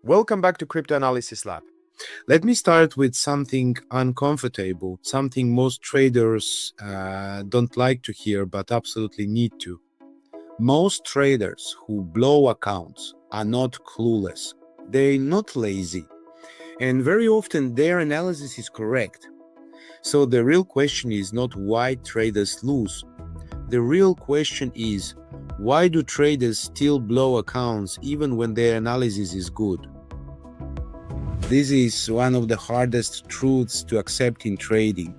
Welcome back to Crypto Analysis Lab. Let me start with something uncomfortable, something most traders don't like to hear but absolutely need to. Most traders who blow accounts are not clueless. They're not lazy. And very often their analysis is correct. So the real question is not why traders lose. The real question is, why do traders still blow accounts even when their analysis is good? This is one of the hardest truths to accept in trading,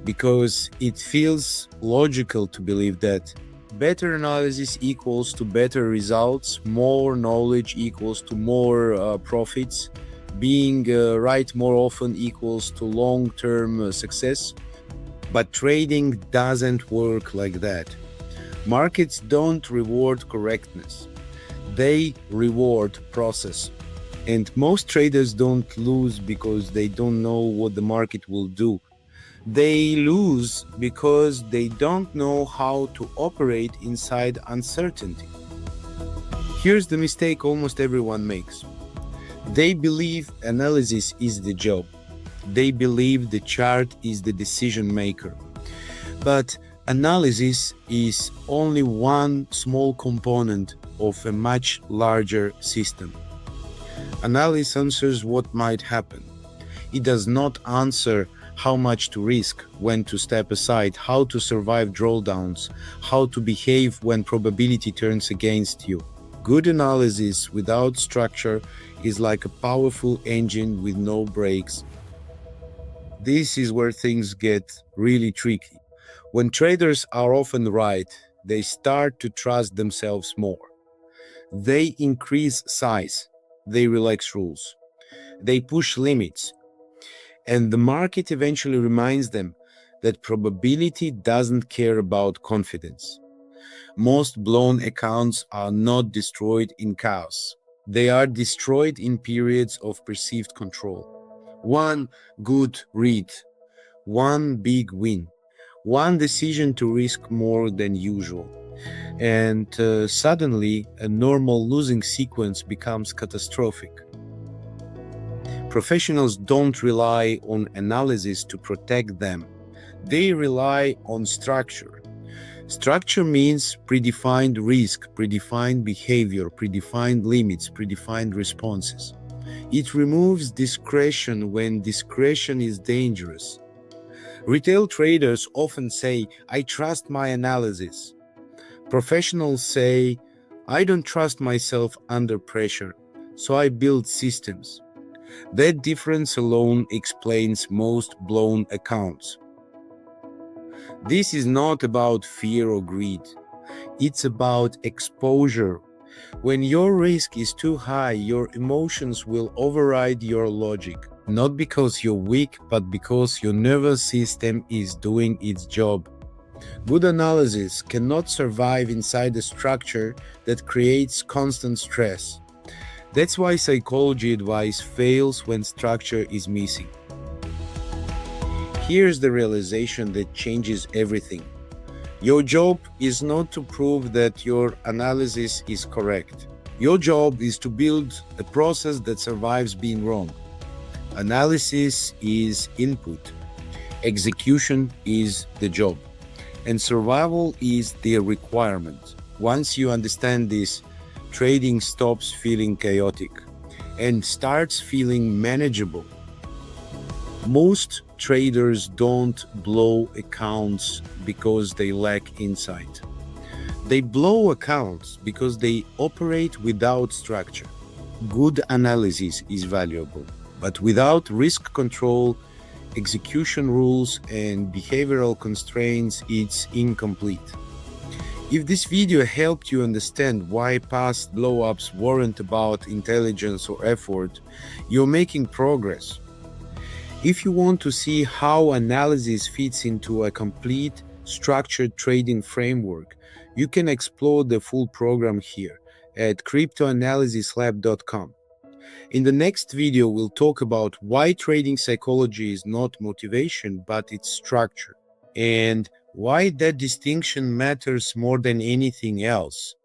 because it feels logical to believe that better analysis equals to better results, more knowledge equals to more profits, being right more often equals to long-term success. But trading doesn't work like that. Markets don't reward correctness. They reward process. And most traders don't lose because they don't know what the market will do. They lose because they don't know how to operate inside uncertainty. Here's the mistake almost everyone makes. They believe analysis is the job. They believe the chart is the decision maker. But analysis is only one small component of a much larger system. Analysis answers what might happen. It does not answer how much to risk, when to step aside, how to survive drawdowns, how to behave when probability turns against you. Good analysis without structure is like a powerful engine with no brakes. This is where things get really tricky. When traders are often right, they start to trust themselves more. They increase size, they relax rules, they push limits, and the market eventually reminds them that probability doesn't care about confidence. Most blown accounts are not destroyed in chaos. They are destroyed in periods of perceived control. One good read, one big win, one decision to risk more than usual. And suddenly, a normal losing sequence becomes catastrophic. Professionals don't rely on analysis to protect them. They rely on structure. Structure means predefined risk, predefined behavior, predefined limits, predefined responses. It removes discretion when discretion is dangerous. Retail traders often say, "I trust my analysis." Professionals say, "I don't trust myself under pressure, so I build systems." That difference alone explains most blown accounts. This is not about fear or greed. It's about exposure. When your risk is too high, your emotions will override your logic. Not because you're weak, but because your nervous system is doing its job. Good analysis cannot survive inside a structure that creates constant stress. That's why psychology advice fails when structure is missing. Here's the realization that changes everything. Your job is not to prove that your analysis is correct. Your job is to build a process that survives being wrong. Analysis is input. Execution is the job. And survival is the requirement. Once you understand this, trading stops feeling chaotic and starts feeling manageable. Most traders don't blow accounts because they lack insight. They blow accounts because they operate without structure. Good analysis is valuable, but without risk control, execution rules, and behavioral constraints, it's incomplete. If this video helped you understand why past blowups weren't about intelligence or effort, you're making progress. If you want to see how analysis fits into a complete, structured trading framework, you can explore the full program here at cryptoanalysislab.com. In the next video, we'll talk about why trading psychology is not motivation, but its structure, and why that distinction matters more than anything else.